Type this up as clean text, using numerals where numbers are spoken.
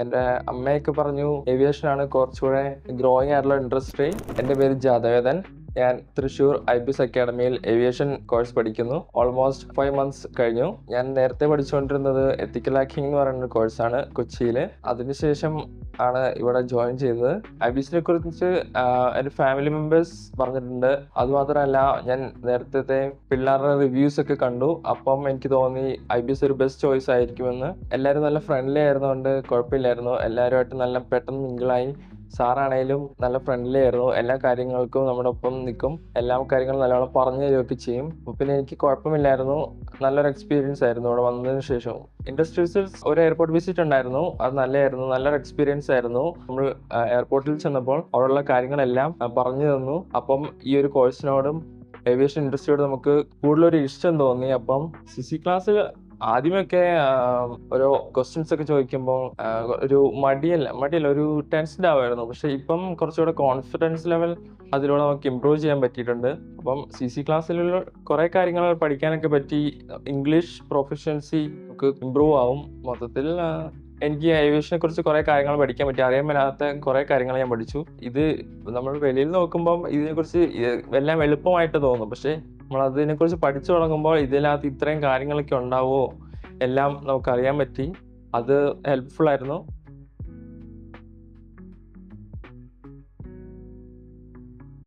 എൻ്റെ അമ്മയൊക്കെ പറഞ്ഞു ഏവിയേഷനാണ് കുറച്ചുകൂടെ ഗ്രോയിങ് ആയിട്ടുള്ള ഇൻഡസ്ട്രി. എൻ്റെ പേര് ജാതവേദൻ. ഞാൻ തൃശ്ശൂർ IBS അക്കാഡമിയിൽ ഏവിയേഷൻ കോഴ്സ് പഠിക്കുന്നു. ഓൾമോസ്റ്റ് 5 months കഴിഞ്ഞു. ഞാൻ നേരത്തെ പഠിച്ചുകൊണ്ടിരുന്നത് എത്തിക്കൽ ഹാക്കിംഗ് എന്ന് പറയുന്ന ഒരു കോഴ്സാണ് കൊച്ചിയിൽ. അതിനുശേഷം ആണ് ഇവിടെ ജോയിൻ ചെയ്തത്. IBSനെ കുറിച്ച് എൻ്റെ ഫാമിലി മെമ്പേഴ്സ് പറഞ്ഞിട്ടുണ്ട്. അതുമാത്രമല്ല, ഞാൻ നേരത്തെ പിള്ളേരുടെ റിവ്യൂസ് ഒക്കെ കണ്ടു. അപ്പം എനിക്ക് തോന്നി IBS ഒരു ബെസ്റ്റ് ചോയ്സ് ആയിരിക്കുമെന്ന്. എല്ലാവരും നല്ല ഫ്രണ്ട്ലി ആയിരുന്നുകൊണ്ട് കുഴപ്പമില്ലായിരുന്നു. എല്ലാവരുമായിട്ട് നല്ല പെട്ടെന്ന് മിങ്കിളായി. സാറാണേലും നല്ല ഫ്രണ്ട്ലി ആയിരുന്നു. എല്ലാ കാര്യങ്ങൾക്കും നമ്മുടെ ഒപ്പം നിൽക്കും. എല്ലാ കാര്യങ്ങളും നല്ലോണം പറഞ്ഞു തരികയൊക്കെ ചെയ്യും. പിന്നെ എനിക്ക് കുഴപ്പമില്ലായിരുന്നു. നല്ലൊരു എക്സ്പീരിയൻസ് ആയിരുന്നു ഇവിടെ വന്നതിന് ശേഷം. ഇൻഡസ്ട്രീസിൽ ഒരു എയർപോർട്ട് വിസിറ്റ് ഉണ്ടായിരുന്നു. അത് നല്ലതായിരുന്നു. നല്ലൊരു എക്സ്പീരിയൻസ് ആയിരുന്നു. നമ്മൾ എയർപോർട്ടിൽ ചെന്നപ്പോൾ അവിടെയുള്ള കാര്യങ്ങളെല്ലാം പറഞ്ഞു തന്നു. അപ്പം ഈ ഒരു കോഴ്സിനോടും ഏവിയേഷൻ ഇൻഡസ്ട്രിയോട് നമുക്ക് കൂടുതലൊരു ഇഷ്ടം തോന്നി. അപ്പം CC ക്ലാസ്സിൽ ആദ്യമൊക്കെ ഓരോ ക്വസ്റ്റ്യൻസ് ഒക്കെ ചോദിക്കുമ്പോൾ ഒരു മടിയല്ല ഒരു ടെൻസ്ഡ് ആവുമായിരുന്നു. പക്ഷെ ഇപ്പം കുറച്ചുകൂടെ കോൺഫിഡൻസ് ലെവൽ അതിലൂടെ നമുക്ക് ഇമ്പ്രൂവ് ചെയ്യാൻ പറ്റിയിട്ടുണ്ട്. അപ്പം CC ക്ലാസ്സിലുള്ള കുറേ കാര്യങ്ങൾ പഠിക്കാനൊക്കെ പറ്റി. ഇംഗ്ലീഷ് പ്രൊഫഷൻസി നമുക്ക് ഇമ്പ്രൂവ് ആവും. മൊത്തത്തിൽ എനിക്ക് ഏവിയേഷനെ കുറിച്ച് കുറേ കാര്യങ്ങൾ പഠിക്കാൻ പറ്റി. അറിയാൻ മേലാത്ത കുറേ കാര്യങ്ങൾ ഞാൻ പഠിച്ചു. ഇത് നമ്മൾ വെളിയിൽ നോക്കുമ്പം ഇതിനെക്കുറിച്ച് എല്ലാം എളുപ്പമായിട്ട് തോന്നും. പക്ഷേ നമ്മൾ അതിനെക്കുറിച്ച് പഠിച്ചു തുടങ്ങുമ്പോൾ ഇതിനകത്ത് ഇത്രയും കാര്യങ്ങളൊക്കെ ഉണ്ടാവുമോ എല്ലാം നമുക്കറിയാൻ പറ്റി. അത് ഹെൽപ്ഫുൾ ആയിരുന്നു.